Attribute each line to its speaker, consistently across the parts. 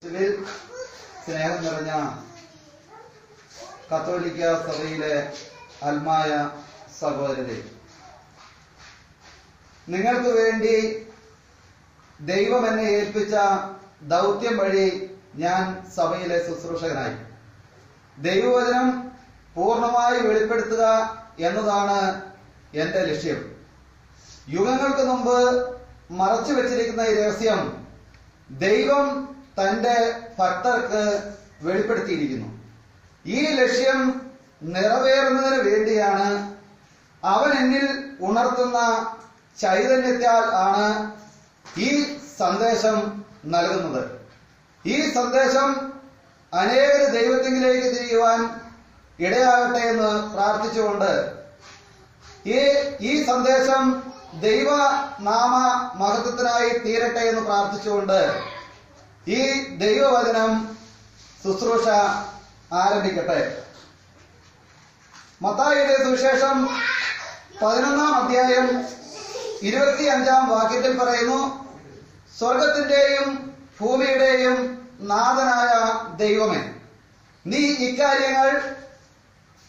Speaker 1: സ്നേഹം നിറഞ്ഞ കത്തോലിക്ക സഭയിലെ ആത്മായ സഹോദരരെ, നിങ്ങൾക്ക് വേണ്ടി ദൈവം എന്നെ ഏൽപ്പിച്ച ദൗത്യം വഴി ഞാൻ സഭയിലെ ശുശ്രൂഷകനായി. ദൈവവചനം പൂർണ്ണമായി വെളിപ്പെടുത്തുക എന്നതാണ് എന്റെ ലക്ഷ്യം. യുഗങ്ങൾക്ക് മുമ്പ് മറച്ചു വെച്ചിരിക്കുന്ന ഈ രഹസ്യം ദൈവം തന്റെ ഭക്തർക്ക് വെളിപ്പെടുത്തിയിരിക്കുന്നു. ഈ ലക്ഷ്യം നിറവേറുന്നതിന് വേണ്ടിയാണ് അവൻ എന്നിൽ ഉണർത്തുന്ന ചൈതന്യത്താൽ ആണ് ഈ സന്ദേശം നൽകുന്നത്. ഈ സന്ദേശം അനേകർ ദൈവത്തിലേക്ക് തിരിയുവാൻ ഇടയാകട്ടെ എന്ന് പ്രാർത്ഥിച്ചുകൊണ്ട് ഈ സന്ദേശം ദൈവ നാമ മഹത്വത്തിനായി തീരട്ടെ എന്ന് പ്രാർത്ഥിച്ചുകൊണ്ട് ഈ ദൈവവചനം ശുശ്രൂഷ ആരംഭിക്കട്ടെ. മത്തായിയുടെ സുവിശേഷം 11-ാം അധ്യായം 25-ാം വാക്യത്തിൽ പറയുന്നു, സ്വർഗത്തിന്റെയും ഭൂമിയുടെയും നാഥനായ ദൈവമേ, നീ ഇക്കാര്യങ്ങൾ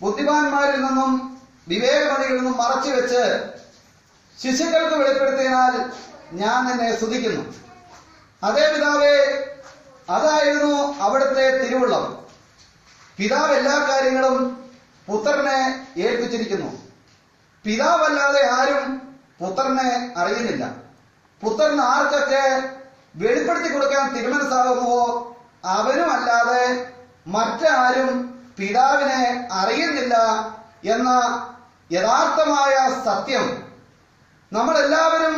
Speaker 1: ബുദ്ധിമാന്മാരിൽ നിന്നും വിവേകമതികളിൽ നിന്നും മറച്ചു വെച്ച് ശിശുക്കൾക്ക് വെളിപ്പെടുത്തിയതിനാൽ ഞാൻ നിന്നെ സ്തുതിക്കുന്നു. അതേ പിതാവേ, അതായിരുന്നു അവിടുത്തെ തിരുവുള്ളം. പിതാവ് എല്ലാ കാര്യങ്ങളും പുത്രനെ ഏൽപ്പിച്ചിരിക്കുന്നു. പിതാവല്ലാതെ ആരും പുത്രനെ അറിയുന്നില്ല. പുത്രൻ ആർക്കൊക്കെ വെളിപ്പെടുത്തി കൊടുക്കാൻ തിരുമനസ്സാകുന്നുവോ അവനും അല്ലാതെ മറ്റാരും പിതാവിനെ അറിയുന്നില്ല എന്ന യഥാർത്ഥമായ സത്യം നമ്മളെല്ലാവരും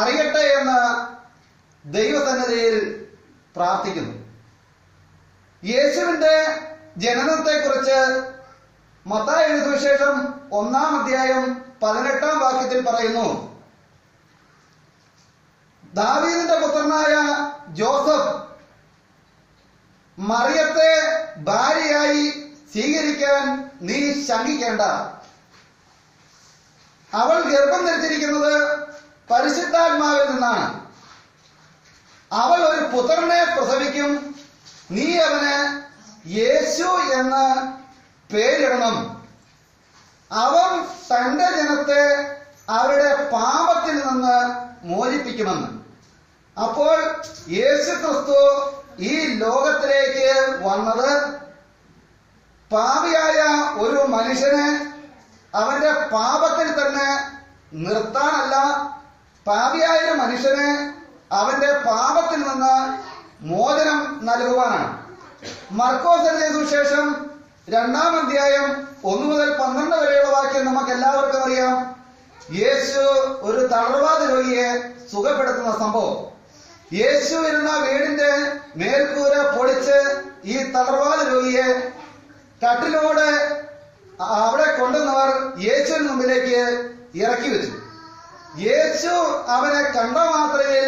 Speaker 1: അറിയട്ടെ എന്ന് ദൈവസന്നിധിയിൽ പ്രാർത്ഥിക്കുന്നു. യേശുവിന്റെ ജനനത്തെക്കുറിച്ച് മത്തായിയുടെ സുവിശേഷം 1-ാം അധ്യായം 18-ാം വാക്യത്തിൽ പറയുന്നു, ദാവീദിന്റെ പുത്രനായ ജോസഫ് മറിയത്തെ ഭാര്യയായി സ്വീകരിക്കാൻ നീ ശങ്കിക്കേണ്ട. അവൾ ഗർഭം ധരിച്ചിരിക്കുന്നത് പരിശുദ്ധാത്മാവിൽ നിന്നാണ്. അവൾ ഒരു പുത്രനെ പ്രസവിക്കും. നീ അവന് യേശു എന്ന് പേരിടണം. അവൻ തന്റെ ജനത്തെ അവരുടെ പാപത്തിൽ നിന്ന് മോചിപ്പിക്കുമെന്ന്. അപ്പോൾ യേശു ക്രിസ്തു ഈ ലോകത്തിലേക്ക് വന്നത് പാപിയായ ഒരു മനുഷ്യനെ അവന്റെ പാപത്തിൽ തന്നെ നിർത്താനല്ല, പാപിയായ ഒരു മനുഷ്യനെ അവന്റെ പാപത്തിൽ നിന്ന് മോചനം നൽകുവാനാണ്. മർക്കോസ് എഴുതിയ സുവിശേഷം 2-ാം അധ്യായം 1 മുതൽ 12 വരെയുള്ള വാക്യം നമുക്ക് എല്ലാവർക്കും അറിയാം. യേശു ഒരു തളർവാദ രോഗിയെ സുഖപ്പെടുത്തുന്ന സംഭവം. യേശു ഇരുന്ന വീടിന്റെ മേൽക്കൂര പൊളിച്ച് ഈ തളർവാദ രോഗിയെ കട്ടിലൂടെ അവിടെ കൊണ്ടുവന്നവർ യേശുവിന് മുമ്പിലേക്ക് ഇറക്കി വെച്ചു. യേശു അവനെ കണ്ട മാത്രയിൽ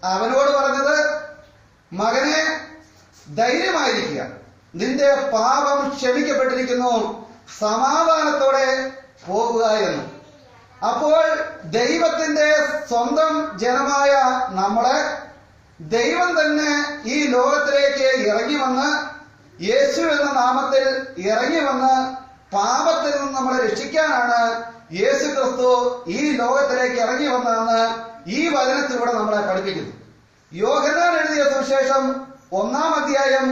Speaker 1: അവനോട് പറഞ്ഞത്, മകനെ, ധൈര്യമായിരിക്കുക, നിന്റെ പാപം ക്ഷമിക്കപ്പെട്ടിരിക്കുന്നു, സമാധാനത്തോടെ പോകുക എന്ന്. അപ്പോൾ ദൈവത്തിന്റെ സ്വന്തം ജനമായ നമ്മളെ ദൈവം തന്നെ ഈ ലോകത്തിലേക്ക് ഇറങ്ങി വന്ന്, യേശു എന്ന നാമത്തിൽ ഇറങ്ങി വന്ന് പാപത്തിൽ നിന്ന് നമ്മളെ രക്ഷിക്കാനാണ് യേശു ക്രിസ്തു ഈ ലോകത്തിലേക്ക് ഇറങ്ങി വന്നതെന്ന് ഈ വചനത്തിലൂടെ നമ്മളെ പഠിപ്പിക്കുന്നു. യോഹന്നാൻ എഴുതിയ സുവിശേഷം 1-ാം അധ്യായം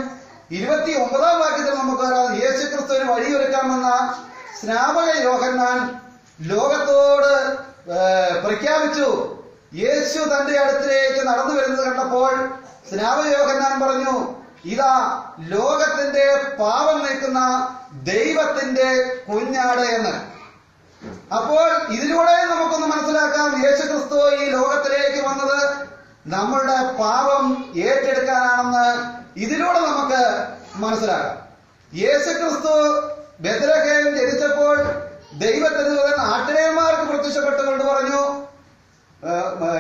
Speaker 1: 29-ാം വാക്യത്തിൽ നമുക്ക് പറയാം, യേശു ക്രിസ്തുവിന് വഴിയൊരുക്കാമെന്ന സ്നാപക യോഹന്നാൻ ലോകത്തോട് പ്രഖ്യാപിച്ചു. യേശു തന്റെ അടുത്തേക്ക് നടന്നു വരുന്നത് കണ്ടപ്പോൾ സ്നാപക യോഹന്നാൻ പറഞ്ഞു, ഇതാ ലോകത്തിന്റെ പാപം നീക്കുന്ന ദൈവത്തിന്റെ കുഞ്ഞാട് എന്ന്. അപ്പോൾ ഇതിലൂടെ നമുക്കൊന്ന് മനസ്സിലാക്കാം, യേശു ക്രിസ്തു ഈ ലോകത്തിലേക്ക് വന്നത് നമ്മളുടെ പാപം ഏറ്റെടുക്കാനാണെന്ന് ഇതിലൂടെ നമുക്ക് മനസ്സിലാക്കാം. യേശു ക്രിസ്തു ബെത്ലഹേം ജനിച്ചപ്പോൾ ദൈവത്തിന് ആട്ടിടയന്മാർക്ക് പ്രത്യക്ഷപ്പെട്ടുകൊണ്ട് പറഞ്ഞു,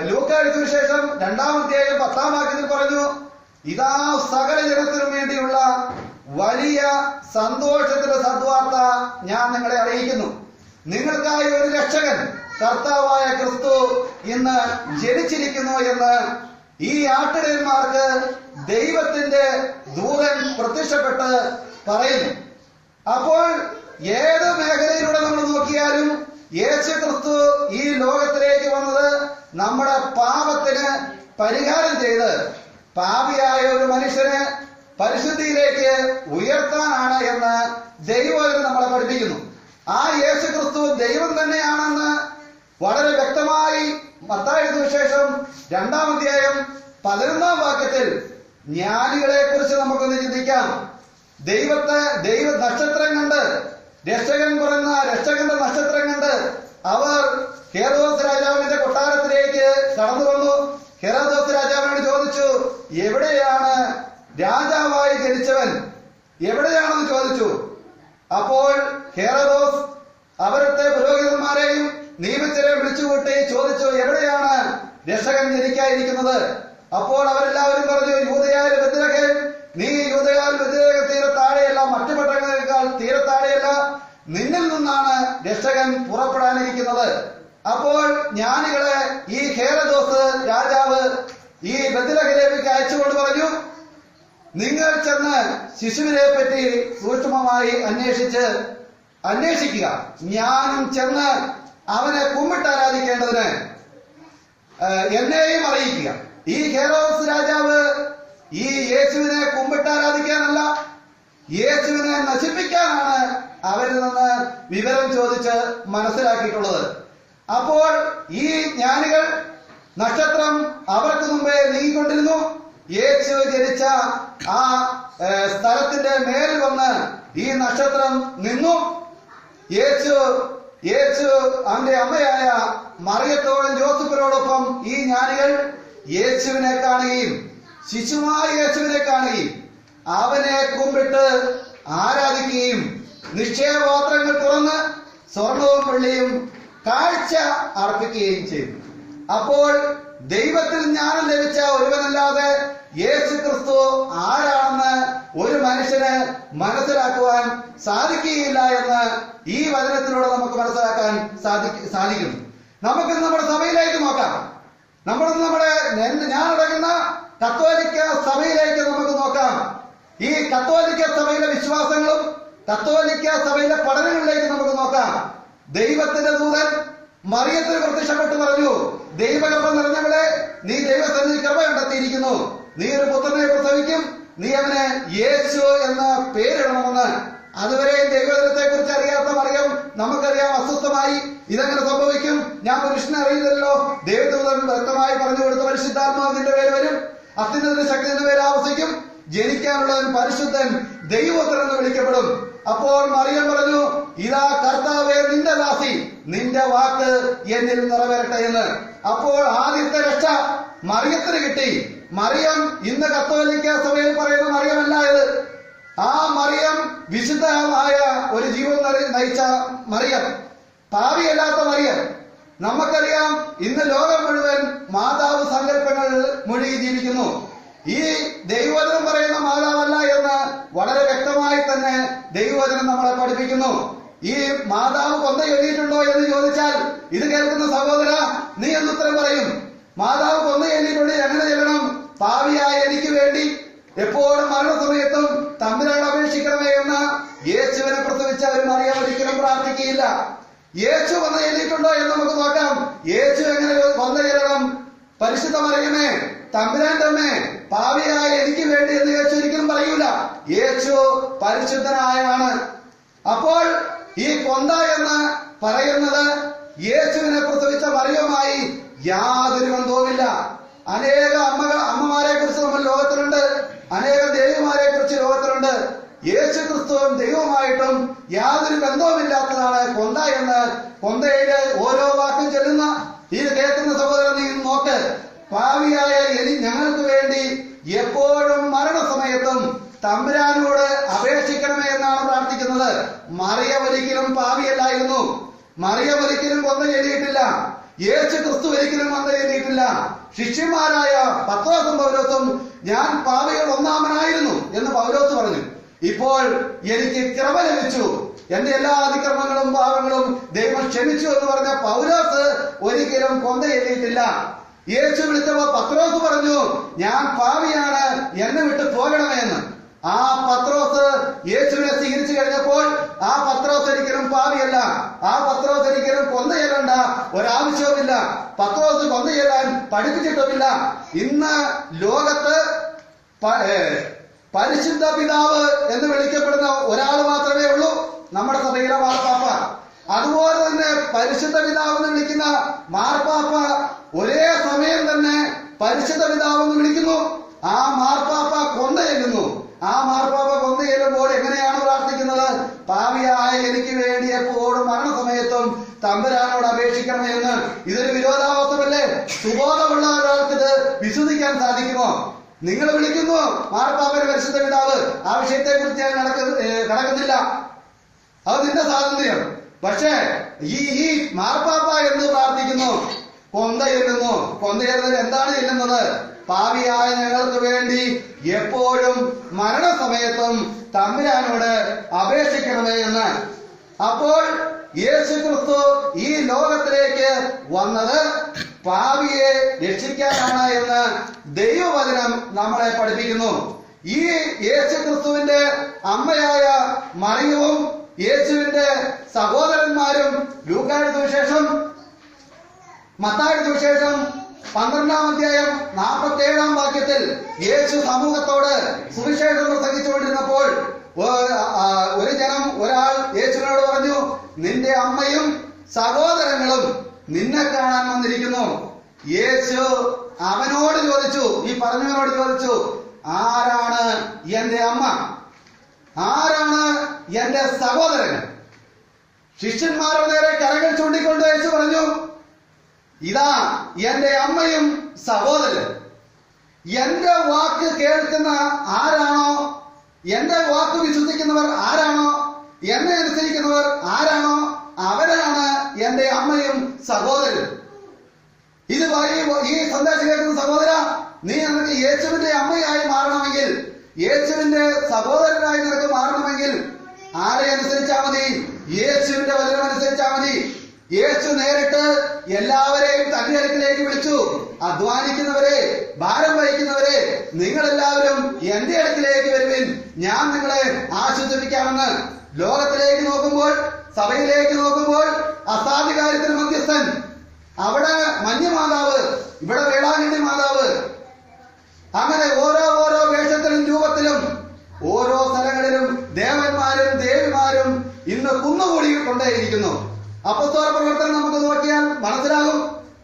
Speaker 1: ലൂക്കായുടെ സുവിശേഷം 2-ാം അധ്യായം 10-ാം വാക്യത്തിൽ പറഞ്ഞു, ഇതാ സകല ജനത്തിനും വേണ്ടിയുള്ള വലിയ സന്തോഷത്തിന്റെ സദ്വാർത്ത ഞാൻ നിങ്ങളെ അറിയിക്കുന്നു. നിങ്ങൾക്കായി ഒരു രക്ഷകൻ കർത്താവായ ക്രിസ്തു ഇന്ന് ജനിച്ചിരിക്കുന്നു എന്ന് ഈ ആട്ടിടയന്മാർക്ക് ദൈവത്തിന്റെ ദൂതൻ പ്രത്യക്ഷപ്പെട്ട് പറയുന്നു. അപ്പോൾ ഏത് മേഖലയിലൂടെ നമ്മൾ നോക്കിയാലും യേശു ക്രിസ്തു ഈ ലോകത്തിലേക്ക് വന്നത് നമ്മുടെ പാപത്തിന് പരിഹാരം ചെയ്ത് പാപിയായ ഒരു മനുഷ്യന് പരിശുദ്ധിയിലേക്ക് ഉയർത്താനാണ് എന്ന് ദൈവം നമ്മളെ പഠിപ്പിക്കുന്നു. ആ യേശു ക്രിസ്തു ദൈവം തന്നെയാണെന്ന് വളരെ വ്യക്തമായി മത്തായി സുവിശേഷം 2-ാം അധ്യായം 11-ാം വാക്യത്തിൽ ജ്ഞാനികളെ കുറിച്ച് നമുക്കൊന്ന് ചിന്തിക്കാം. ദൈവ നക്ഷത്രം കണ്ട് രക്ഷകൻ പറയുന്ന രക്ഷകന്റെ നക്ഷത്രം കണ്ട് അവർ ഹെരോദോസ് രാജാവിന്റെ കൊട്ടാരത്തിലേക്ക് കടന്നു വന്നു. ഹെരോദോസ് രാജാവിനോട് ചോദിച്ചു, എവിടെയാണ് രാജാവായി ജനിച്ചവൻ, എവിടെയാണെന്ന് ചോദിച്ചു. അപ്പോൾ ഹെരോദോസ് അവരുടെ പുരോഹിതന്മാരെയും നിയമിച്ചരെ വിളിച്ചുകൂട്ടി ചോദിച്ചു, എവിടെയാണ് രക്ഷകൻ ജനിക്കാതിരിക്കുന്നത്? അപ്പോൾ അവരെല്ലാവരും പറഞ്ഞു, യൂദയായ ബെത്ലഹേം. നീ യൂദയായ ബെത്ലഹേം തീരെ താഴെയല്ല, മറ്റു പട്ടണങ്ങളേക്കാൾ തീരെ താഴെയല്ല, നിന്നിൽ നിന്നാണ് രക്ഷകൻ പുറപ്പെടാനിരിക്കുന്നത്. അപ്പോൾ ജ്ഞാനികളെ ഈ ഹെരോദോസ് രാജാവ് ഈ ബെത്ലഹേമിലേക്ക് അയച്ചുകൊണ്ട് പറഞ്ഞു, നിങ്ങൾ ചെന്ന് ശിശുവിനെ പറ്റി സൂക്ഷ്മമായി അന്വേഷിക്കുക. ഞാനും ചെന്ന് അവനെ കുമ്പിട്ടാരാധിക്കേണ്ടതിന് എന്നെയും അറിയിക്കുക. ഈ ഹെരോദോസ് രാജാവ് ഈ യേശുവിനെ കുമ്പിട്ടാരാധിക്കാനല്ല, യേശുവിനെ നശിപ്പിക്കാനാണ് അവരിൽ നിന്ന് വിവരം ചോദിച്ച് മനസ്സിലാക്കിയിട്ടുള്ളത്. അപ്പോൾ ഈ ജ്ഞാനികൾ നക്ഷത്രം അവർക്ക് മുമ്പേ നീങ്ങിക്കൊണ്ടിരുന്നു. യേശു ജനിച്ച ആ സ്ഥലത്തിന്റെ മേലിൽ വന്ന് ഈ നക്ഷത്രം നിന്നു. യേശു അവന്റെ അമ്മയായ മറിയത്തോടും ജോസഫിനോടൊപ്പം ഈ ജ്ഞാനികൾ യേശുവിനെ കാണുകയും ശിശുവായ യേശുവിനെ കാണുകയും അവനെ കുമ്പിട്ട് ആരാധിക്കുകയും നിക്ഷേപപാത്രങ്ങൾ തുറന്ന് സ്വർണവും വെള്ളിയും കാഴ്ച അർപ്പിക്കുകയും ചെയ്തു. അപ്പോൾ ദൈവത്തിൽ ജ്ഞാനം ലഭിച്ച ഒരുവനല്ലാതെ യേശു ക്രിസ്തു ആരാണെന്ന് ഒരു മനുഷ്യന് മനസ്സിലാക്കുവാൻ സാധിക്കുകയില്ല എന്ന് ഈ വചനത്തിലൂടെ നമുക്ക് മനസ്സിലാക്കാൻ സാധിക്കുന്നു. നമുക്ക് നമ്മുടെ സഭയിലേക്ക് നോക്കാം. ഞാനടങ്ങുന്ന കത്തോലിക്ക സഭയിലേക്ക് നമുക്ക് നോക്കാം. ഈ കത്തോലിക്ക സഭയിലെ വിശ്വാസങ്ങളും കത്തോലിക്ക സഭയിലെ പഠനങ്ങളിലേക്ക് നമുക്ക് നോക്കാം. ദൈവത്തിന്റെ ദൂതൻ മറിയത്തിന് പ്രത്യക്ഷപ്പെട്ട് പറഞ്ഞു, ദൈവകൃപ നിറഞ്ഞവളെ, നീ ദൈവസന്നിധി കൃപ കണ്ടെത്തിയിരിക്കുന്നു, നീ ഒരു പുത്രനെ പ്രസവിക്കും, നീ അവന് യേശു എന്ന പേരിടണമെന്ന്. അതുവരെ ദൈവത്തെ കുറിച്ച് അറിയാത്ത മറിയം നമുക്കറിയാം അസ്വസ്ഥമായി. ഇതെങ്ങനെ സംഭവിക്കും? ഞാൻ പുരുഷനെ അറിയില്ലല്ലോ. ദൈവദൂതൻ വ്യക്തമായി പറഞ്ഞു കൊടുത്ത പരിശുദ്ധാത്മാവ് നിന്റെ പേര് വരും, അത്യുന്നതന്റെ ശക്തി നിന്റെ പേര് ആവസിക്കും, ജനിക്കാനുള്ളവൻ പരിശുദ്ധൻ ദൈവപുത്രൻ എന്ന് വിളിക്കപ്പെടും. അപ്പോൾ മറിയം പറഞ്ഞു, ഇതാ കർത്താവേ നിന്റെ ദാസി, നിന്റെ വാക്ക് എന്നിൽ നിറവേറട്ടെ എന്ന്. അപ്പോൾ ആദ്യത്തെ രക്ഷ മറിയത്തിന് കിട്ടി. മറിയം ഇന്ന് കത്തോലിക്ക സഭയിൽ പറയുന്ന മറിയമല്ല ഇത്. ആ മറിയം വിശുദ്ധമായ ഒരു ജീവിതം നയിച്ച മറിയം, പാവിയല്ലാത്ത മറിയം. നമുക്കറിയാം ഇന്ന് ലോകം മുഴുവൻ മാതാവ് സങ്കല്പങ്ങൾ മുഴുകി ജീവിക്കുന്നു. ഈ ദൈവവചനം പറയുന്ന മാതാവല്ല എന്ന് വളരെ വ്യക്തമായി തന്നെ ദൈവവചനം നമ്മളെ പഠിപ്പിക്കുന്നു. ഈ മാതാവ് കൊന്ത ചൊല്ലിയിട്ടുണ്ടോ എന്ന് ചോദിച്ചാൽ ഇത് കേൾക്കുന്ന സഹോദര, നീ എന്നുത്തരം പറയും. മാതാവ് കൊന്ത ചൊല്ലിയിട്ടുണ്ട്, എങ്ങനെ ചെല്ലണം? പാവിയായ എനിക്ക് വേണ്ടി എപ്പോഴും മരണസമയത്തും തമ്പുരാനോട് അപേക്ഷിക്കണമേ എന്ന് യേശുവിനെ പ്രസവിച്ച ഒരു മറിയം ഒരിക്കലും പ്രാർത്ഥിക്കുകയില്ല. യേശു വന്ന് ചൊല്ലിയിട്ടുണ്ടോ എന്ന് നമുക്ക് നോക്കാം. യേശു എങ്ങനെ വന്ന് ചെല്ലണം? പരിശുദ്ധ മറിയമേ, തമ്പുരാന്റെ അമ്മേ, പാവിയായ എനിക്ക് വേണ്ടി എന്ന് യേശു ഒരിക്കലും പറയൂല. യേശു പരിശുദ്ധനായാണ്. അപ്പോൾ ഈ കൊന്ത എന്ന് പറയുന്നത് യേശുവിനെ പ്രസവിച്ച മറിയവുമായി യാതൊരു ബന്ധവുമില്ല. അനേക അമ്മമാരെ കുറിച്ച് നമ്മൾ ലോകത്തിലുണ്ട്, അനേകം ദേവിമാരെ കുറിച്ച് ലോകത്തിലുണ്ട്. യേശു ക്രിസ്തുവും ദൈവമായിട്ടും യാതൊരു ബന്ധവുമില്ലാത്തതാണ് കൊന്ത എന്ന് കൊന്തയില് ഓരോ വാക്കും ചെല്ലുന്ന ഈ കേൾക്കുന്ന സഹോദരൻ നീ നോക്ക്. പാവിയായ ഞങ്ങൾക്ക് വേണ്ടി എപ്പോഴും മരണസമയത്തും തമ്പുരാനോട് അപേക്ഷിക്കണമേ എന്നാണ് പ്രാർത്ഥിക്കുന്നത്. മറിയം ഒരിക്കലും പാവിയല്ലായിരുന്നു. മറിയം ഒരിക്കലും കൊന്ത ചൊല്ലിയിട്ടില്ല. യേശു ക്രിസ്തു ഒരിക്കലും കൊന്ത ചൊല്ലിയിട്ടില്ല. ശിഷ്യന്മാരായ പത്രോസും പൗലോസും ഞാൻ പാപികൾ ഒന്നാമനായിരുന്നു എന്ന് പൗലോസ് പറഞ്ഞു. ഇപ്പോൾ എനിക്ക് കൃപ ലഭിച്ചു, എന്റെ എല്ലാ അതിക്രമങ്ങളും പാപങ്ങളും ദൈവം ക്ഷമിച്ചു എന്ന് പറഞ്ഞ പൗലോസ് ഒരിക്കലും കൊന്ത ചൊല്ലിയിട്ടില്ല. യേശു വിളിച്ചപ്പോ പത്രോസ് പറഞ്ഞു, ഞാൻ പാപിയാണ്, എന്നെ വിട്ട് പോകണമേ എന്ന്. ആ പത്രോസ് യേശുവിനെ സ്വീകരിച്ചു കഴിഞ്ഞപ്പോൾ ആ പത്രോസ് ഒരിക്കലും പാപിയല്ല, ആ പത്രോസ് ഒരിക്കലും കൊന്തയെല്ലണ്ട ഒരാവശ്യവുമില്ല, പത്രോസ് കൊന്തയെല്ലാൻ പഠിപ്പിച്ചിട്ടുമില്ല. ഇന്ന് ലോകത്ത് പരിശുദ്ധ പിതാവ് എന്ന് വിളിക്കപ്പെടുന്ന ഒരാൾ മാത്രമേ ഉള്ളൂ, നമ്മുടെ സഭയിലെ മാർപ്പാപ്പ. അതുപോലെ തന്നെ പരിശുദ്ധ പിതാവ് എന്ന് വിളിക്കുന്ന മാർപ്പാപ്പ ഒരേ സമയം തന്നെ പരിശുദ്ധ പിതാവ് എന്ന് വിളിക്കുന്നു. ആ മാർപ്പാപ്പ കൊന്ത ചെല്ലുന്നു. ആ മാർപ്പാപ്പ കൊന്ത ചെല്ലുമ്പോൾ എങ്ങനെയാണ് പ്രാർത്ഥിക്കുന്നത്? പാപിയായ എനിക്ക് വേണ്ടി എപ്പോഴും മരണസമയത്തും തമ്പുരാനോട് അപേക്ഷിക്കണമെന്ന്. ഇതൊരു വിരോധാഭാസമല്ലേ? സുബോധമുള്ള ഒരാൾക്ക് ഇത് വിശ്വസിക്കാൻ സാധിക്കുമോ? നിങ്ങൾ വിളിക്കുന്നു മാർപ്പാപ്പയുടെ പരിശുദ്ധ പിതാവ്, ആ വിഷയത്തെ കുറിച്ച് ഞാൻ കടക്കുന്നില്ല, അത് നിന്റെ സ്വാതന്ത്ര്യം. പക്ഷേ ഈ മാർപ്പാപ്പ എന്ന് പ്രാർത്ഥിക്കുന്നു, കൊന്ത ചെല്ലുന്നു. കൊന്ത ചെല്ലുന്നത് എന്താണ് ചെല്ലുന്നത്? പാപിയായ ഞങ്ങൾക്ക് വേണ്ടി എപ്പോഴും മരണസമയത്തും തമ്പുരാനോട് അപേക്ഷിക്കണമേ എന്ന്. അപ്പോൾ യേശു ക്രിസ്തു ഈ ലോകത്തിലേക്ക് വന്നത് പാപിയെ രക്ഷിക്കാനാണ് എന്ന് ദൈവവചനം നമ്മളെ പഠിപ്പിക്കുന്നു. ഈ യേശു ക്രിസ്തുവിന്റെ അമ്മയായ മറിയവും യേശുവിന്റെ സഹോദരന്മാരും ലൂക്കായുടെ സുവിശേഷം, മത്തായിയുടെ സുവിശേഷം 12-ാം അധ്യായം 47-ാം വാക്യത്തിൽ യേശു സമൂഹത്തോട് സുവിശേഷം പ്രസംഗിച്ചുകൊണ്ടിരുന്നപ്പോൾ ഒരാൾ യേശുവിനോട് പറഞ്ഞു, നിന്റെ അമ്മയും സഹോദരങ്ങളും നിന്നെ കാണാൻ വന്നിരിക്കുന്നു. യേശു അവനോട് ചോദിച്ചു, ഈ പറഞ്ഞവനോട് ചോദിച്ചു, ആരാണ് എന്റെ അമ്മ, ആരാണ് എന്റെ സഹോദരൻ? ശിഷ്യന്മാരുടെ നേരെ കരങ്ങൾ ചൂണ്ടിക്കൊണ്ട് യേശു പറഞ്ഞു, ഇതാ എന്റെ അമ്മയും സഹോദരൻ. എന്റെ വാക്ക് കേൾക്കുന്ന ആരാണോ, എന്റെ വാക്ക് വിശ്വസിക്കുന്നവർ ആരാണോ, എന്നെ അനുസരിക്കുന്നവർ ആരാണോ, അവരാണ് എന്റെ അമ്മയും സഹോദരൻ. ഇത് ഈ സന്ദേശം കേൾക്കുന്ന സഹോദര, നീ നിനക്ക് യേശുവിന്റെ അമ്മയായി മാറണമെങ്കിൽ, യേശുവിന്റെ സഹോദരനായി നിനക്ക് മാറണമെങ്കിൽ ആരെ അനുസരിച്ചാൽ മതി? യേശുവിന്റെ വചനം അനുസരിച്ചാൽ മതി. യേശു നേരിട്ട് എല്ലാവരെയും തന്റെ അടുക്കിലേക്ക് വിളിച്ചു. അധ്വാനിക്കുന്നവരെ, ഭാരം വഹിക്കുന്നവരെ, നിങ്ങളെല്ലാവരും എന്റെ അടുക്കിലേക്ക് വരുവിൻ, ഞാൻ നിങ്ങളെ ആശ്വസിപ്പിക്കാമെന്ന്. ലോകത്തിലേക്ക് നോക്കുമ്പോൾ, സഭയിലേക്ക് നോക്കുമ്പോൾ അസാധികാര്യത്തിന് മധ്യസ്ഥൻ, അവിടെ മഞ്ഞുമാതാവ്, ഇവിടെ വേളാങ്കണ്ണി മാതാവ്, അങ്ങനെ ഓരോ വേഷത്തിലും രൂപത്തിലും ഓരോ സ്ഥലങ്ങളിലും ദേവന്മാരും ദേവിമാരും ഇന്ന് കുന്നുകൂടിക്കൊണ്ടേയിരിക്കുന്നു. അപ്പസ്തോല പ്രവർത്തനം നമുക്ക് നോക്കിയാൽ മനസ്സിലാകും.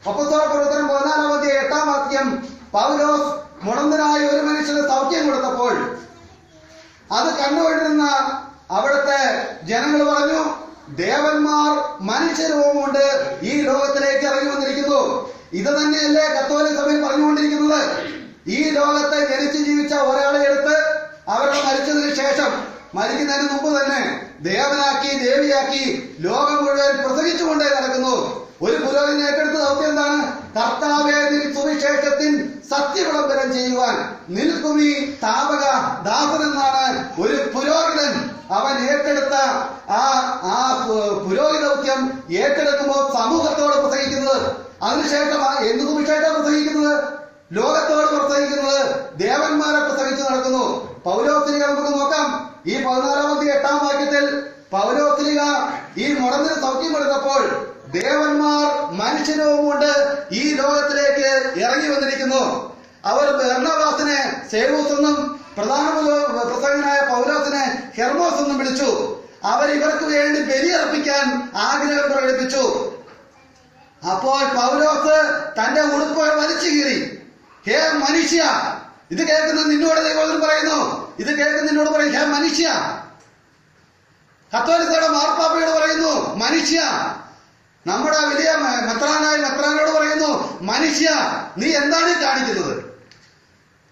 Speaker 1: അപ്പസ്തോല പ്രവർത്തനം 14-ാം അധ്യായം 8-ാം വാക്യം, പൗലോസ് മുടന്തനായ ഒരു മനുഷ്യന് സൗഖ്യം കൊടുത്തപ്പോൾ അത് കണ്ടുകൊണ്ടിരുന്ന അവിടുത്തെ ജനങ്ങൾ പറഞ്ഞു, ദേവന്മാർ മനുഷ്യരൂപം കൊണ്ട് ഈ ലോകത്തിലേക്ക് ഇറങ്ങി വന്നിരിക്കുന്നു. ഇത് തന്നെയല്ലേ കത്തോലിക്ക സഭയിൽ പറഞ്ഞുകൊണ്ടിരിക്കുന്നത്? ഈ ലോകത്തെ ജനിച്ച് ജീവിച്ച ഒരാളെ എടുത്ത് അവരുടെ മരിച്ചതിന് ശേഷം, മരിക്കുന്നതിന് മുമ്പ് തന്നെ ദേവനാക്കി ദേവിയാക്കി ലോകം മുഴുവൻ പ്രസംഗിച്ചുകൊണ്ടേ നടക്കുന്നു. ഒരു പുരോഹിതൻ ഏറ്റെടുത്ത ദൗത്യം എന്താണ്? കർത്താവേ നിൻ സുവിശേഷത്തിൻ സത്യവിളംബരം ചെയ്യുവാൻ നിൽക്കുമീ താപക ദാസൻ എന്നാണ് ഒരു പുരോഹിതൻ അവൻ ഏറ്റെടുത്ത ആ പുരോഹിത ദൗത്യം ഏറ്റെടുക്കുമ്പോൾ സമൂഹത്തോട് പ്രസംഗിക്കുന്നത്. അതിനുശേഷം എന്ത് സുവിശേഷം പ്രസംഗിക്കുന്നത്? ലോകത്തോട് പ്രസംഗിക്കുന്നത്, ദേവന്മാരെ പ്രസംഗിച്ച് നടക്കുന്നു. പൗലോസ്ലിഹ നമുക്ക് നോക്കാം. ഈ 14-ാം അധ്യായം 8-ാം വാക്യത്തിൽ പൗലോസ്ലിഹ ഈ മുടന്തിന് സൗഖ്യം കൊടുത്തപ്പോൾ ദേവന്മാർ മനുഷ്യരൂപം കൊണ്ട് ഈ ലോകത്തിലേക്ക് ഇറങ്ങി വന്നിരിക്കുന്നു. അവർ ബർന്നബാസിനെ സേവൂസ് എന്നും പ്രധാന പ്രസംഗനായ പൗലോസിനെ ഹെർമോസ് എന്നും വിളിച്ചു. അവർ ഇവർക്ക് വേണ്ടി ബലിയർപ്പിക്കാൻ ആഗ്രഹം പ്രകടിപ്പിച്ചു. അപ്പോൾ പൗലോസ് തന്റെ ഉടുപ്പ് വലിച്ചു കീറി, ഹേ മനുഷ്യ, ഇത് കേൾക്കുന്ന നിന്നോട് ദൈവം പറയുന്നു, ഇത് കേൾക്കുന്ന നിന്നോട് പറയും, ഹേ മനുഷ്യ. കത്തോലിക്കയുടെ മാർപ്പാപ്പയോട് പറയുന്നു മനുഷ്യ. നമ്മുടെ വലിയ മെത്രാനോട് പറയുന്നു മനുഷ്യ, നീ എന്താണ് കാണിക്കുന്നത്?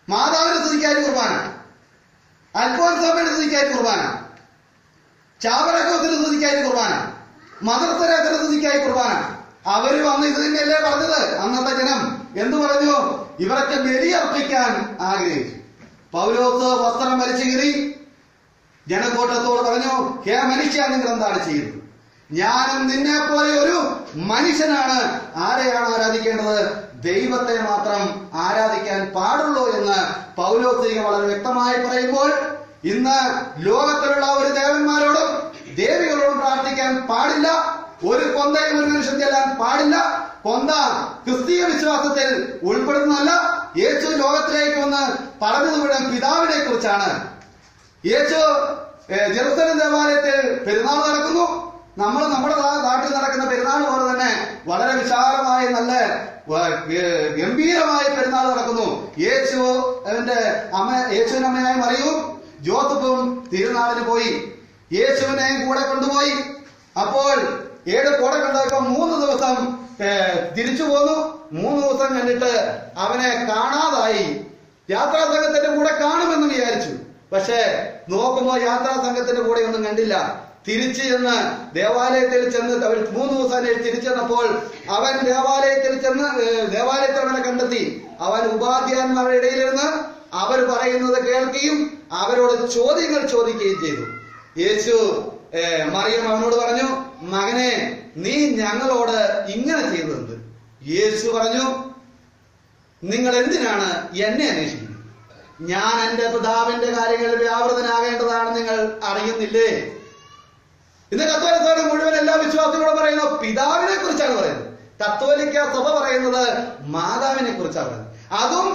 Speaker 1: മാതാവിനെ സ്തുതിക്കാരി കുർബാന, അൽഫോൻസാമയുടെ സ്തുതിക്കാരി കുർബാന, ചാവറക്കോസിന് സ്തുതിക്കാരി കുർബാന, മദർ തെരേസയുടെ സ്തുതിക്കാരി കുർബാന. അവര് വന്ന് ഇത് തന്നെയല്ലേ പറഞ്ഞത്? അന്നത്തെ ജനം എന്തു പറഞ്ഞു? ഇവരൊക്കെ ബലിയർപ്പിക്കാൻ ആഗ്രഹിച്ചു. പൗലോസ് വസ്ത്രം വലിച്ചു കീറി ജനക്കൂട്ടത്തോട് പറഞ്ഞു, ഹേ മനുഷ്യ, നിങ്ങൾ എന്താണ് ചെയ്യുന്നത്? ഞാനും നിന്നെ പോലെ ഒരു മനുഷ്യനാണ്. ആരെയാണ് ആരാധിക്കേണ്ടത്? ദൈവത്തെ മാത്രം ആരാധിക്കാൻ പാടുള്ളൂ എന്ന് പൗലോസ് വളരെ വ്യക്തമായി പറയുമ്പോൾ, ഇന്ന് ലോകത്തിലുള്ള ഒരു ദേവന്മാരോടും ദേവികളോടും പ്രാർത്ഥിക്കാൻ പാടില്ല, ഒരു കൊന്തയും ഒരു മനുഷ്യൻ ചെല്ലാൻ പാടില്ല. കൊന്ത ക്രിസ്തീയ വിശ്വാസത്തിൽ ഉൾപ്പെടുന്നതല്ല. യേശു ലോകത്തിലേക്ക് വന്ന് പറഞ്ഞത് മുഴുവൻ പിതാവിനെ കുറിച്ചാണ്. യേശു ജെറുസലേം ദേവാലയത്തിൽ പെരുന്നാൾ നടക്കുന്നു. നമ്മൾ നമ്മുടെ നാട്ടിൽ നടക്കുന്ന പെരുന്നാൾ പോലെ തന്നെ വളരെ വിശാലമായ നല്ല ഗംഭീരമായ പെരുന്നാൾ നടക്കുന്നു. യേശുവിന്റെ അമ്മയായ മറിയവും ജോസഫും തിരുനാളിന് പോയി. യേശുവിനെയും കൂടെ കൊണ്ടുപോയി. അപ്പോൾ 7 കൂടെ കൊണ്ടുപോയപ്പോ 3 ദിവസം തിരിച്ചു പോന്നു. 3 ദിവസം കണ്ടിട്ട് അവനെ കാണാതായി. യാത്രാ സംഘത്തിന്റെ കൂടെ കാണുമെന്ന് വിചാരിച്ചു. പക്ഷെ നോക്കുമ്പോ യാത്രാ സംഘത്തിന്റെ കൂടെ ഒന്നും കണ്ടില്ല. തിരിച്ചു ചെന്ന് ദേവാലയത്തിൽ ചെന്ന് അവർ 3 ദിവസം തിരിച്ചു ചെന്നപ്പോൾ അവൻ ദേവാലയത്തിൽ അവനെ കണ്ടെത്തി. അവൻ ഉപാധ്യായന്മാരുടെ ഇടയിലിരുന്ന് അവർ പറയുന്നത് കേൾക്കുകയും അവരോട് ചോദ്യങ്ങൾ ചോദിക്കുകയും ചെയ്തു. യേശു മറിയം അവനോട് പറഞ്ഞു, മകനെ, നീ ഞങ്ങളോട് ഇങ്ങനെ ചെയ്തത്? യേശു പറഞ്ഞു, നിങ്ങൾ എന്തിനാണ് എന്നെ അന്വേഷിക്കുന്നത്? ഞാൻ എന്റെ പിതാവിന്റെ കാര്യങ്ങളിൽ വ്യാപൃതനാകേണ്ടതാണ് നിങ്ങൾ അറിയുന്നില്ലേ? ഇന്ന് കത്തോലിക്ക സഭ മുഴുവൻ എല്ലാ വിശ്വാസികളും പറയുന്നു പിതാവിനെ കുറിച്ചാണ് പറയുന്നത്. കത്തോലിക്ക സഭ പറയുന്നത് മാതാവിനെ കുറിച്ചാണ് പറയുന്നത്. അതും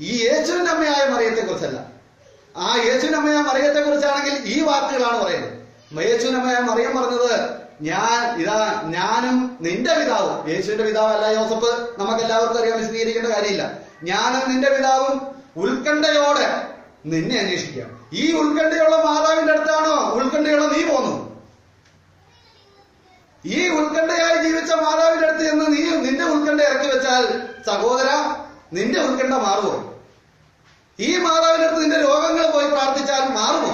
Speaker 1: ഈ യേശുവിന്റെ അമ്മയായ മറിയത്തെ കുറിച്ചല്ല. ആ യേശുവിന്റെ അമ്മയായ മറിയത്തെ കുറിച്ചാണെങ്കിൽ ഈ വാക്കുകളാണ് പറയുന്നത്. യേശുവിന്റെ അമ്മയായ മറിയം പറഞ്ഞത്, ഞാനും നിന്റെ പിതാവും. യേശുവിന്റെ പിതാവല്ല യോസഫ്, നമുക്ക് എല്ലാവർക്കും അറിയാൻ വിശദീകരിക്കേണ്ട കാര്യമില്ല. ഞാനും നിന്റെ പിതാവും ഉത്കണ്ഠയോടെ നിന്നെ അന്വേഷിക്കാം. ഈ ഉത്കണ്ഠയുള്ള മാതാവിന്റെ അടുത്താണോ ഉത്കണ്ഠയോടെ നീ പോന്നു? ഈ ഉത്കണ്ഠയായി ജീവിച്ച മാതാവിന്റെ അടുത്ത് എന്ന് നീ നിന്റെ ഉത്കണ്ഠ ഇറക്കി വെച്ചാൽ സഹോദര, നിന്റെ ഉത്കണ്ഠ മാറുമോ? ഈ മാതാവിന്റെ അടുത്ത് നിന്റെ രോഗങ്ങൾ പോയി പ്രാർത്ഥിച്ചാൽ മാറുമോ?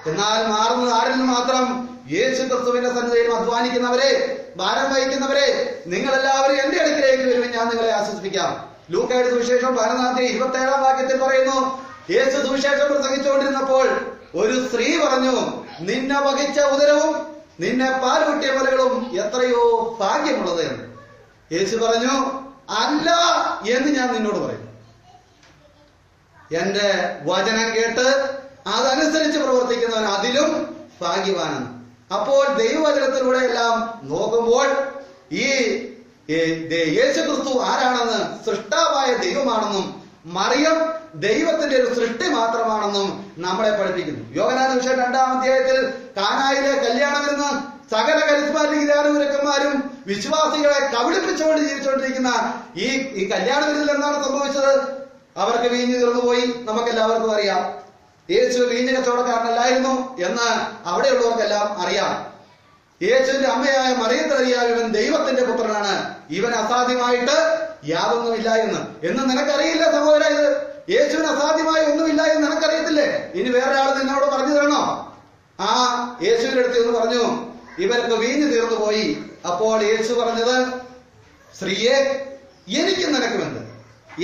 Speaker 1: എന്നാൽ മാറുന്നത് ആരിൽ നിന്ന് മാത്രം? യേശു ക്രിസ്തുവിന്റെ സന്നിധിയിൽ അധ്വാനിക്കുന്നവരെ, ഭാരം വഹിക്കുന്നവരെ, നിങ്ങളെല്ലാവരും എന്റെ അടുക്കിലേക്ക് വരുമെൻ, ഞാൻ നിങ്ങളെ ആശ്വസിപ്പിക്കാം. ലൂക്കയുടെ സുവിശേഷം 14-27 വാക്യത്തിൽ പറയുന്നു, യേശു സുവിശേഷം പ്രസംഗിച്ചുകൊണ്ടിരുന്നപ്പോൾ ഒരു സ്ത്രീ പറഞ്ഞു, നിന്നെ വഹിച്ച ഉദരവും നിന്നെ പാലുകുട്ടിയ മലകളും എത്രയോ ഭാഗ്യമുള്ളത് എന്ന്. യേശു പറഞ്ഞു, അല്ല എന്ന് ഞാൻ നിന്നോട് പറയുന്നു. എന്റെ വചനം കേട്ട് അതനുസരിച്ച് പ്രവർത്തിക്കുന്നവൻ അതിലും ഭാഗ്യവാനാണ്. അപ്പോൾ ദൈവവചനത്തിലൂടെ എല്ലാം നോക്കുമ്പോൾ ഈ യേശു ക്രിസ്തു ആരാണെന്ന്, സൃഷ്ടാവായ ദൈവമാണെന്നും മറിയം ദൈവത്തിന്റെ ഒരു സൃഷ്ടി മാത്രമാണെന്നും നമ്മളെ പഠിപ്പിക്കുന്നു. യോഹന്നാൻ സുവിശേഷം 2-ാം അധ്യായത്തിൽ കാനായിലെ കല്യാണം ഇരുന്ന് സകല കരിസ്മാറ്റിക് ജ്ഞാനഗുരുക്കന്മാരും വിശ്വാസികളെ കബളിപ്പിച്ചുകൊണ്ട് ജീവിച്ചുകൊണ്ടിരിക്കുന്ന ഈ കല്യാണ വിരുന്നിൽ എന്താണ് സംഭവിച്ചത്? അവർക്ക് വീഞ്ഞു തീർന്നുപോയി. നമുക്ക് എല്ലാവർക്കും അറിയാം. യേശു വീഞ്ഞു കച്ചവടക്കാരനല്ലായിരുന്നു എന്ന് അവിടെയുള്ളവർക്കെല്ലാം അറിയാം. യേശുവിന്റെ അമ്മയായ മറിയത്തറിയാം, ഇവൻ ദൈവത്തിന്റെ പുത്രനാണ്, ഇവൻ അസാധ്യമായിട്ട് യാതൊന്നുമില്ല എന്ന് നിനക്കറിയില്ല സഹോദര. ഇത് യേശുവിന് അസാധ്യമായി ഒന്നുമില്ല എന്ന് നിനക്കറിയത്തില്ലേ? ഇനി വേറൊരാൾ നിന്നോട് പറഞ്ഞു തരണോ? ആ യേശുവിന്റെ അടുത്ത് എന്ന് പറഞ്ഞു, ഇവർക്ക് വീഞ്ഞു തീർന്നു പോയി. അപ്പോൾ യേശു പറഞ്ഞത്, സ്ത്രീയെ, എനിക്ക് നിനക്കുമെന്ത്?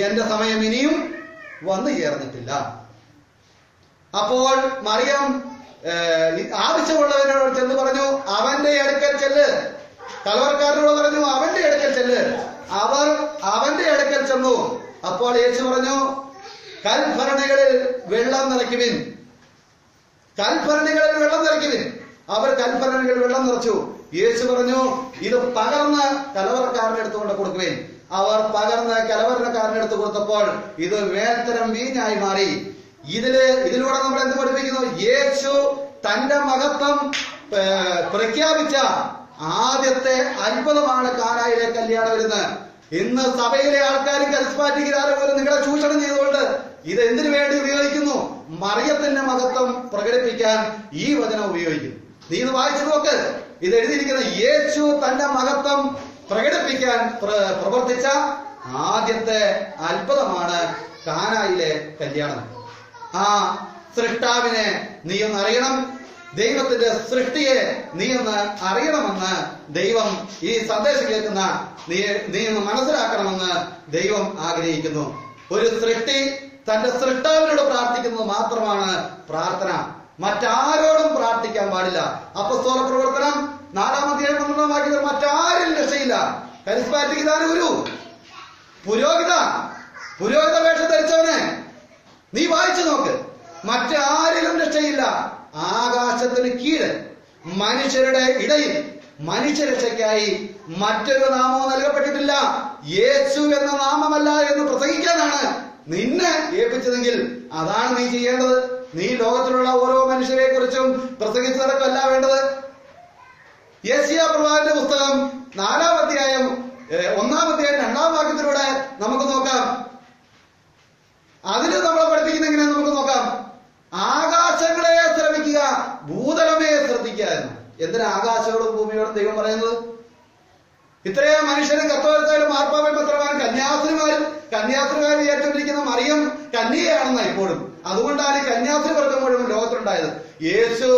Speaker 1: എന്റെ സമയം ഇനിയും വന്നു ചേർന്നിട്ടില്ല. അപ്പോൾ മറിയം ആവശ്യമുള്ളവരോട് ചെന്ന് പറഞ്ഞു, അവന്റെ അടുക്കൽ ചെല്ല്. കലവർക്കാരനോട് പറഞ്ഞു, അവന്റെ അടുക്കൽ ചെല്ല്. അവർ അവന്റെ അടുക്കൽ ചെന്നു. അപ്പോൾ യേശു പറഞ്ഞു, കൽഭരണികളിൽ വെള്ളം നിറയ്ക്കുവിൻ. കൽഭരണികളിൽ വെള്ളം നിറയ്ക്കുവിൻ. അവർ കൽഭരണികളിൽ വെള്ളം നിറച്ചു. യേശു പറഞ്ഞു, ഇത് പകർന്ന് കലവറക്കാരന്റെ അടുത്ത് കൊണ്ട് കൊടുക്കുവിൻ. അവർ പകർന്ന് കലവറക്കാരന്റെ അടുത്ത് കൊടുത്തപ്പോൾ ഇത് വേൽത്തരം വീഞ്ഞായി മാറി. ഇതിലൂടെ നമ്മൾ എന്ത് പഠിപ്പിക്കുന്നു? യേശു തന്റെ മഹത്വം പ്രഖ്യാപിച്ച ആദ്യത്തെ അത്ഭുതമാണ് കാനായിലെ കല്യാണ വിരുന്ന്. ഇന്ന് സഭയിലെ ആൾക്കാരും കരിസ്മാറ്റിക്കാരും പോലും നിങ്ങളെ ചൂഷണം ചെയ്തുകൊണ്ട് ഇത് എന്തിനു വേണ്ടി ഉപയോഗിക്കുന്നു? മറിയത്തിന്റെ മഹത്വം പ്രകടിപ്പിക്കാൻ ഈ വചനം ഉപയോഗിക്കുന്നു. നീ ഇത് വായിച്ചു നോക്ക്. ഇത് എഴുതിയിരിക്കുന്ന യേശു തന്റെ മഹത്വം പ്രകടിപ്പിക്കാൻ പ്രവർത്തിച്ച ആദ്യത്തെ അത്ഭുതമാണ് കാനായിലെ കല്യാണം. ആ സൃഷ്ടാവിനെ നീ ഒന്ന് അറിയണം, ദൈവത്തിന്റെ സൃഷ്ടിയെ നീ ഒന്ന് അറിയണമെന്ന് ദൈവം ഈ സന്ദേശം കേൾക്കുന്ന നീ ഒന്ന് മനസ്സിലാക്കണമെന്ന് ദൈവം ആഗ്രഹിക്കുന്നു. ഒരു സൃഷ്ടി തന്റെ സൃഷ്ടാവിനോട് പ്രാർത്ഥിക്കുന്നത് മാത്രമാണ് പ്രാർത്ഥന. മറ്റാരോടും പ്രാർത്ഥിക്കാൻ പാടില്ല. അപ്പസ്തോല പ്രവർത്തനം 4-ാം അധ്യായം 12-ാം വാക്യത്തിൽ മറ്റാരും രക്ഷയില്ല. കരിസ്മാറ്റിക് ഗുരു പുരോഹിത വേഷം ധരിച്ചവനെ നീ വായിച്ചു നോക്ക്. മറ്റാരിലും രക്ഷയില്ല. ആകാശത്തിന് കീഴ് മനുഷ്യരുടെ ഇടയിൽ മനുഷ്യരക്ഷയ്ക്കായി മറ്റൊരു നാമവും നൽകപ്പെട്ടിട്ടില്ല. യേശു എന്ന നാമമല്ല എന്ന് പ്രസംഗിക്കാനാണ് നിന്നെ ഏൽപ്പിച്ചതെങ്കിൽ അതാണ് നീ ചെയ്യേണ്ടത്. നീ ലോകത്തിലുള്ള ഓരോ മനുഷ്യരെ കുറിച്ചും പ്രസംഗിച്ചു നടക്കല്ല വേണ്ടത്. യെശയ്യാ പ്രവാചകന്റെ പുസ്തകം 4-ാം അധ്യായം 1-ാം അധ്യായം 2-ാം വാക്യത്തിലൂടെ നമുക്ക് നോക്കാം. അതിന് നമ്മളെ പഠിപ്പിക്കുന്ന എങ്ങനെ നമുക്ക് നോക്കാം. ആകാശങ്ങളെ ശ്രമിക്കുക, ഭൂതലമേ ശ്രദ്ധിക്കുക എന്ന്. എന്തിനാ ആകാശത്തോടും ഭൂമിയോടും ദൈവം പറയുന്നത്? ഇത്രയും മനുഷ്യരും കത്തോലിക്കാരും മാർപ്പാപ്പയും പത്രമാരും കന്യാസ്ത്രീമാരും ഏറ്റുകൊണ്ടിരിക്കുന്ന മറിയം കന്യകയാണെന്ന ഇപ്പോഴും. അതുകൊണ്ടാണ് ഈ കന്യാസ്ത്രീ വർഗം മുഴുവൻ ലോകത്തിലുണ്ടായത്. യേശു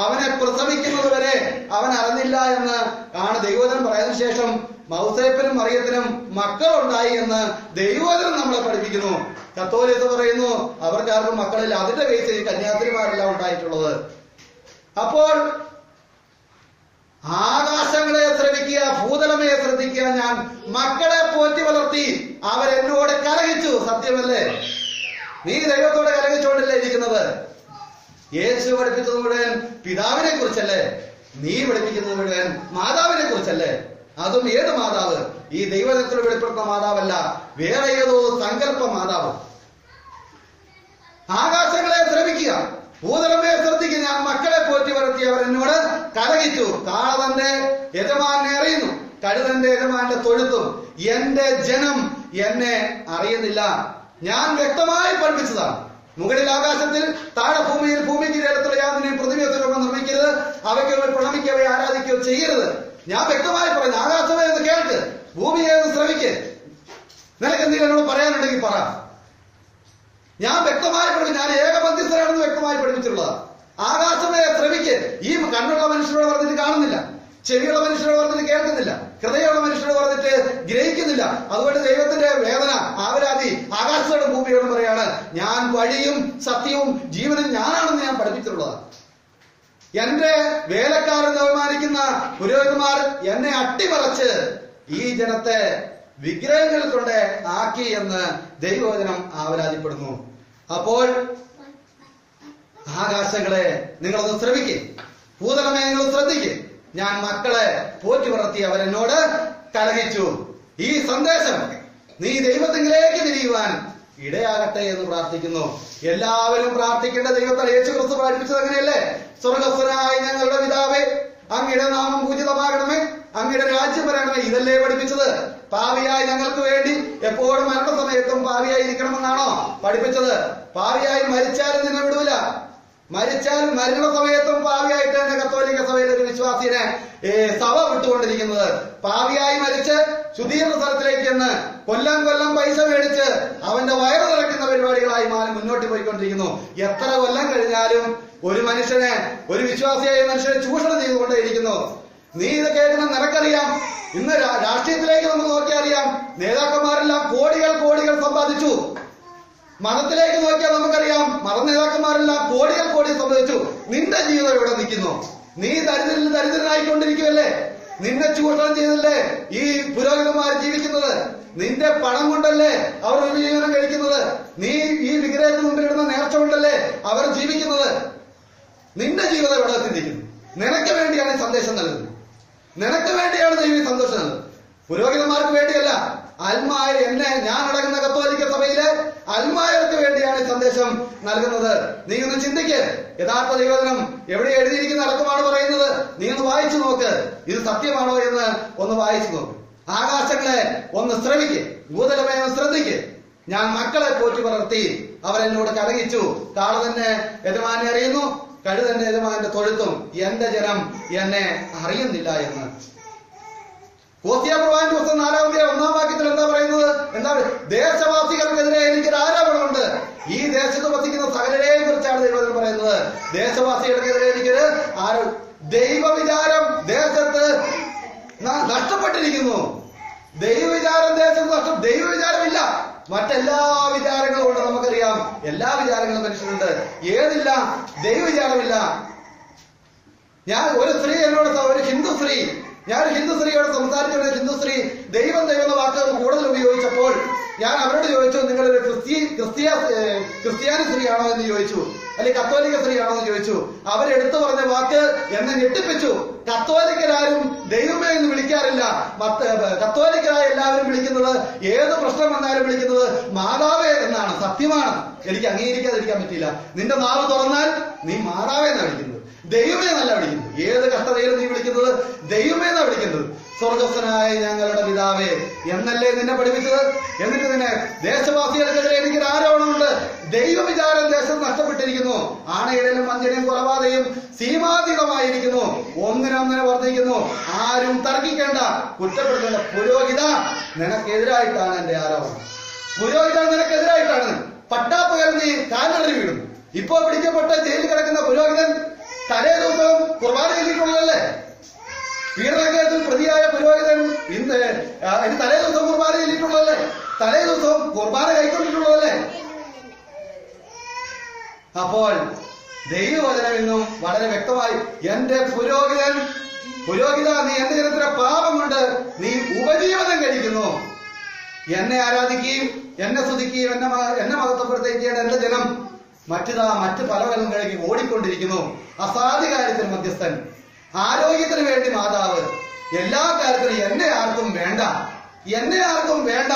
Speaker 1: അവനെ പ്രസവിക്കുന്നത് വരെ അവൻ അറിഞ്ഞില്ല എന്ന് ആണ് ദൈവവചനം പറയുന്നതിന് ശേഷം മൗസേപ്പിനും മറിയത്തിനും മക്കളുണ്ടായി എന്ന് ദൈവവചനം നമ്മളെ പഠിപ്പിക്കുന്നു. കത്തോലിക്ക പറയുന്നു അവർക്കാർക്കും മക്കളില്ല. അതിന്റെ ബേസിൽ കന്യാസ്ത്രീമാരെല്ലാം ഉണ്ടായിട്ടുള്ളത്. അപ്പോൾ ആകാശങ്ങളെ ശ്രമിക്കുക, ഭൂതലമയെ ശ്രദ്ധിക്കുക. ഞാൻ മക്കളെ പോറ്റി വളർത്തി, അവരെന്നോട് കലഹിച്ചു. സത്യമല്ലേ? നീ ദൈവത്തോടെ കലഹിച്ചുകൊണ്ടല്ലേ ഇരിക്കുന്നത്? യേശു പഠിപ്പിച്ചത് മുഴുവൻ പിതാവിനെ കുറിച്ചല്ലേ? നീ പഠിപ്പിക്കുന്നത് മുഴുവൻ മാതാവിനെ കുറിച്ചല്ലേ? അതും ഏത് മാതാവ്? ഈ ദൈവത്തിൽ വെളിപ്പെടുത്തുന്ന മാതാവല്ല, വേറെ ഏതോ സങ്കല്പ മാതാവ്. ആകാശങ്ങളെ ശ്രമിക്കുക, ഭൂതലമയെ ശ്രദ്ധിക്കുക. ഞാൻ മക്കളെ പോറ്റി വളർത്തി, അവർ എന്നോട് കലഹിച്ചു. കാള തന്റെ യജമാനെ അറിയുന്നു, കഴുതന്റെ യജമാന്റെ തൊഴുത്തും. എന്റെ ജനം എന്നെ അറിയുന്നില്ല. ഞാൻ വ്യക്തമായി പഠിപ്പിച്ചതാണ്. മുകളിൽ ആകാശത്തിൽ, താഴെ ഭൂമിയിൽ, ഭൂമിക്ക് ഇടത്തുള്ള യാതൊരു പ്രതിമയൊക്കെ നിർമ്മിക്കരുത്, അവയ്ക്ക് പ്രണമിക്കവയെ ആരാധിക്കുകയോ ചെയ്യരുത്. ഞാൻ വ്യക്തമായി പറയുന്നു. ആകാശമേ എന്ന് കേൾക്ക്, ഭൂമിയെ എന്ന് ശ്രമിക്ക്. നിനക്ക് എന്തെങ്കിലും എന്നോട് പറയാനുണ്ടെങ്കിൽ പറ. ഞാൻ വ്യക്തമായി പഠിപ്പിച്ചു. ഞാൻ ഏകമധ്യസ്ഥരാണെന്ന് വ്യക്തമായി പഠിപ്പിച്ചിട്ടുള്ളതാണ്. ആകാശമേ ശ്രമിക്ക്. ഈ കണ്ണുള്ള മനുഷ്യരോട് പറഞ്ഞിട്ട് കാണുന്നില്ല, ചെവിയുള്ള മനുഷ്യരോട് പറഞ്ഞിട്ട് കേൾക്കുന്നില്ല, ഹൃദയമുള്ള മനുഷ്യരോട് പറഞ്ഞിട്ട് ഗ്രഹിക്കുന്നില്ല. അതുകൊണ്ട് ദൈവത്തിന്റെ വേദന, ആവരാതി ആകാശത്തോടും ഭൂമിയോടും പറയാണ്, ഞാൻ വഴിയും സത്യവും ജീവനും ഞാനാണെന്ന് ഞാൻ പഠിപ്പിച്ചിട്ടുള്ളതാണ്. എന്റെ വേലക്കാരൻ ബഹുമാനിക്കുന്ന പുരോഹിതന്മാർ എന്നെ അട്ടിമറച്ച് ഈ ജനത്തെ വിഗ്രഹങ്ങളിൽ കൊണ്ട് ആക്കി എന്ന് ദൈവവചനം ആവരാതിപ്പെടുന്നു. അപ്പോൾ ആകാശങ്ങളെ നിങ്ങളൊന്ന് ശ്രമിക്കുക, ഭൂതലമേ നിങ്ങൾ ശ്രദ്ധിക്കുക. ഞാൻ മക്കളെ പോറ്റി വളർത്തി, അവരെന്നോട് കലഹിച്ചു. ഈ സന്ദേശം നീ ദൈവത്തിലേക്ക് തിരിയുവാൻ ഇടയാകട്ടെ എന്ന് പ്രാർത്ഥിക്കുന്നു. എല്ലാവരും പ്രാർത്ഥിക്കേണ്ട ദൈവത്താൽ യേശു ക്രിസ്തു പഠിപ്പിച്ചത് അങ്ങനെയല്ലേ? സ്വർഗസ്ഥനായ ഞങ്ങളുടെ പിതാവേ, അങ്ങയുടെ നാമം പൂജിതമാകണമേ, അങ്ങയുടെ രാജ്യം വരണമേ. ഇതല്ലേ പഠിപ്പിച്ചത്? പാപിയായി ഞങ്ങൾക്ക് വേണ്ടി എപ്പോഴും മരണസമയത്തും പാപിയായി ഇരിക്കണമെന്നാണോ പഠിപ്പിച്ചത്? പാപിയായി മരിച്ചാലും നിന്നെ വിടൂല. മരിച്ചാലും മരണ സമയത്തും പാപിയായിട്ടാണ് കത്തോലിക്ക സഭയിലെ ഒരു വിശ്വാസിനെ സഭ വിട്ടുകൊണ്ടിരിക്കുന്നത്. പാപിയായി മരിച്ച് ശുദ്ധീകരണ സ്ഥലത്തിലേക്ക് ചെന്ന് കൊല്ലം പൈസ മേടിച്ച് അവന്റെ വയറ് നിറയ്ക്കുന്ന പരിപാടികളായി മാറി മുന്നോട്ട് പോയിക്കൊണ്ടിരിക്കുന്നു. എത്ര കൊല്ലം കഴിഞ്ഞാലും ഒരു മനുഷ്യനെ, ഒരു വിശ്വാസിയായ മനുഷ്യനെ ചൂഷണം ചെയ്തുകൊണ്ടേയിരിക്കുന്നു. നീ ഇത് കേൾക്കുന്ന നിനക്കറിയാം. ഇന്ന് രാഷ്ട്രീയത്തിലേക്ക് നമുക്ക് നോക്കിയാൽ അറിയാം, നേതാക്കന്മാരെല്ലാം കോടികൾ സമ്പാദിച്ചു. മതത്തിലേക്ക് നോക്കിയാൽ നമുക്കറിയാം, മത നേതാക്കന്മാരെല്ലാം കോടികൾ സമ്പാദിച്ചു. നിന്റെ ജീവിതം ഇവിടെ നിൽക്കുന്നു. നീ ദരിദ്രനായിക്കൊണ്ടിരിക്കുമല്ലേ? നിന്നെ ചൂഷണം ചെയ്തല്ലേ ഈ പുരോഹിതന്മാർ ജീവിക്കുന്നത്? നിന്റെ പണം കൊണ്ടല്ലേ അവർ ഉപജീവനം കഴിക്കുന്നത്? നീ ഈ വിഗ്രഹത്തിന് മുമ്പിലിടുന്ന നേർച്ച കൊണ്ടല്ലേ അവർ ജീവിക്കുന്നത്? നിന്റെ ജീവിതം ഇവിടെ എത്തിയിരിക്കുന്നു. നിനക്ക് വേണ്ടിയാണ് ഈ സന്ദേശം നൽകുന്നത്. നിനക്ക് വേണ്ടിയാണ് ദൈവം സന്തോഷം നൽകുന്നത്. പുരോഹിതന്മാർക്ക് വേണ്ടിയല്ല. ആത്മായ എന്നെ, ഞാൻ അടങ്ങുന്ന കത്തോലിക്ക സഭയിലെ ആത്മായർക്ക് വേണ്ടിയാണ് ഈ സന്ദേശം നൽകുന്നത്. നീ ഒന്ന് ചിന്തിക്ക്. യഥാർത്ഥ ദൈവവചനം എവിടെ എഴുതിയിരിക്കുന്ന അടക്കമാണ് പറയുന്നത്. നീ ഒന്ന് വായിച്ചു നോക്ക്. ഇത് സത്യമാണോ എന്ന് ഒന്ന് വായിച്ചു നോക്ക്. ആകാശങ്ങളെ ഒന്ന് ശ്രമിക്ക്, ഭൂതലമേ ഒന്ന് ശ്രദ്ധിക്ക്. ഞാൻ മക്കളെ പോറ്റി വളർത്തി, അവരെന്നോട് കലഹിച്ചു. കാള തന്നെ യജമാനെ അറിയുന്നു, കഴുതന്റെ യജമാന്റെ തൊഴുത്തും. എന്റെ ജനം എന്നെ അറിയുന്നില്ല എന്ന്. ഹോസിയ പ്രവാചകന്റെ പുസ്തകം 4-ാം അധ്യായം 1-ാം വാക്യത്തിൽ എന്താ പറയുന്നത്? എന്താണ്? ദേശവാസികൾക്കെതിരെ എനിക്കൊരു ആരോപണമുണ്ട്. ഈ ദേശത്ത് വസിക്കുന്ന സകലരെയും കുറിച്ചാണ് ദൈവം പറയുന്നത്. ദേശവാസികൾക്കെതിരെ എനിക്കൊരു ദൈവവിചാരം ദേശത്ത് നഷ്ടപ്പെട്ടിരിക്കുന്നു. ദൈവവിചാരം ദേശത്ത് ദൈവവിചാരമില്ല. മറ്റെല്ലാ വിചാരങ്ങളും ഉണ്ട്. നമുക്കറിയാം, എല്ലാ വിചാരങ്ങളും മനുഷ്യരുണ്ട്. ഏതില്ല? ദൈവവിചാരമില്ല. ഞാൻ ഒരു സ്ത്രീ എന്നോട്, ഒരു ഹിന്ദു സ്ത്രീ ഞാൻ ഹിന്ദു സ്ത്രീയോട് സംസാരിച്ചപ്പോൾ ഹിന്ദു സ്ത്രീ ദൈവം എന്ന വാക്കുകൾ കൂടുതൽ ഉപയോഗിച്ചപ്പോൾ ഞാൻ അവരോട് ചോദിച്ചു, നിങ്ങളൊരു ക്രിസ്ത്യാനി സ്ത്രീയാണോ എന്ന് ചോദിച്ചു, അല്ലെങ്കിൽ കത്തോലിക്ക സ്ത്രീയാണോ എന്ന് ചോദിച്ചു. അവരെടുത്തു പറഞ്ഞ വാക്ക് എന്നെ ഞെട്ടിപ്പിച്ചു. കത്തോലിക്കരാരും ദൈവമേ എന്ന് വിളിക്കാറില്ല. കത്തോലിക്കരായ എല്ലാവരും വിളിക്കുന്നത്, ഏത് പ്രശ്നം വന്നാലും വിളിക്കുന്നത് മാതാവേ എന്നാണ്. സത്യമാണ്, എനിക്ക് അംഗീകരിക്കാതിരിക്കാൻ പറ്റില്ല. നിന്റെ നാവ് തുറന്നാൽ നീ മാതാവേ എന്നാണ് വിളിക്കുന്നത്, ദൈവമേ എന്നല്ല വിളിക്കുന്നത്. ഏത് കഷ്ടതയിലും നീ വിളിക്കുന്നത് ദൈവമേ എന്നാ വിളിക്കുന്നത്. സ്വർഗസ്ഥനായ ഞങ്ങളുടെ പിതാവേ എന്നല്ലേ നിന്നെ പഠിപ്പിച്ചത്. എന്നിട്ട് നിന്നെ ദേശവാസികൾക്കെതിരെ എനിക്കൊരു ആരോപണമുണ്ട്. ദൈവവിചാരം ദേശം നഷ്ടപ്പെട്ടിരിക്കുന്നു. ആണയിടലും വഞ്ചനയും കുറവാതെയും സീമാതീതമായിരിക്കുന്നു, ഒന്നിനൊന്നിനെ വർദ്ധിക്കുന്നു. ആരും തർക്കിക്കേണ്ട, കുറ്റപ്പെടുത്തേണ്ട. പുരോഹിത, നിനക്കെതിരായിട്ടാണ് എന്റെ ആരോപണം. പുരോഹിത, നിനക്കെതിരായിട്ടാണ്. പട്ടാപ്പകൽ നീ കാലിടറി വീടുന്നു. ഇപ്പോ പിടിക്കപ്പെട്ട ജയിലിൽ കിടക്കുന്ന പുരോഹിതൻ തലേ ദിവസം കുർബാന ചൊല്ലിയിട്ടുള്ളതല്ലേ? പീഡനക്കേസിൽ പ്രതിയായ പുരോഹിതൻ ഇന്ന് തലേ ദിവസം കുർബാന ചൊല്ലിയിട്ടുള്ളതല്ലേ? തലേ ദിവസം കുർബാന കൈക്കൊണ്ടിട്ടുള്ളതല്ലേ? അപ്പോൾ ദൈവവചനം ഇന്നും വളരെ വ്യക്തമായി, എന്റെ പുരോഹിത, നീ എന്റെ ജനത്തിന്റെ പാപം കൊണ്ട് നീ ഉപജീവനം കഴിക്കുന്നു. എന്നെ ആരാധിക്കുകയും എന്നെ സ്തുതിക്കുകയും എന്നെ മഹത്വപ്പെടുത്തുകയും ചെയ്യേണ്ട എന്റെ ജനം മറ്റ് പല വലങ്ങളിലേക്ക് ഓടിക്കൊണ്ടിരിക്കുന്നു. അസാധ്യ കാര്യത്തിന് മധ്യസ്ഥൻ, ആരോഗ്യത്തിന് വേണ്ടി മാതാവ്, എല്ലാ കാര്യത്തിനും എന്നെ ആർക്കും വേണ്ട.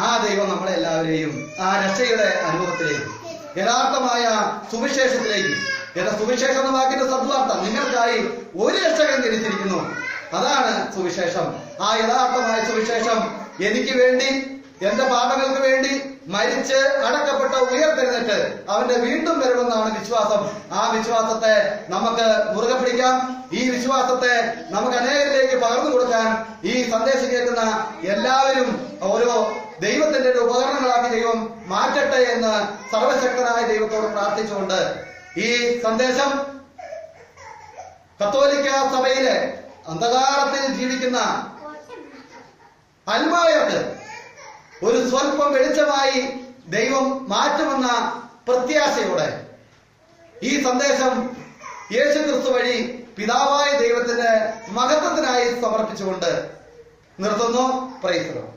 Speaker 1: ആ ദൈവം നമ്മളെ എല്ലാവരെയും ആ രക്ഷയുടെ അനുഭവത്തിലേക്ക്, യഥാർത്ഥമായ സുവിശേഷത്തിലേക്ക്, സുവിശേഷം എന്ന വാക്കിന്റെ സദ്വാർത്ത, നിങ്ങൾക്കായി ഒരു രക്ഷകൻ ജനിച്ചിരിക്കുന്നു. അതാണ് സുവിശേഷം. ആ യഥാർത്ഥമായ സുവിശേഷം എനിക്ക് വേണ്ടി, എന്റെ പാപങ്ങൾക്ക് വേണ്ടി മരിച്ച് അടക്കപ്പെട്ട ഉയർത്തെഴുന്നേറ്റ് അവന്റെ വീണ്ടും വരുമെന്നാണ് വിശ്വാസം. ആ വിശ്വാസത്തെ നമുക്ക് മുറുകെ പിടിക്കാം. ഈ വിശ്വാസത്തെ നമുക്ക് അനേകരിലേക്ക് പകർന്നു കൊടുക്കാൻ ഈ സന്ദേശം കേൾക്കുന്ന എല്ലാവരും ഓരോ ദൈവത്തിന്റെ ഉപകരണങ്ങളാക്കി ദൈവം മാറ്റട്ടെ എന്ന് സർവശക്തനായ ദൈവത്തോട് പ്രാർത്ഥിച്ചുകൊണ്ട് ഈ സന്ദേശം കത്തോലിക്ക സഭയിലെ അന്ധകാരത്തിൽ ജീവിക്കുന്ന അൽമായർക്ക് ഒരു സ്വല്പം വെളിച്ചമായി ദൈവം മാറ്റുമെന്ന പ്രത്യാശയോടെ ഈ സന്ദേശം യേശുക്രിസ്തു വഴി പിതാവായ ദൈവത്തിന്റെ മഹത്വത്തിനായി സമർപ്പിച്ചുകൊണ്ട് നിർത്തുന്നു. Praise the Lord.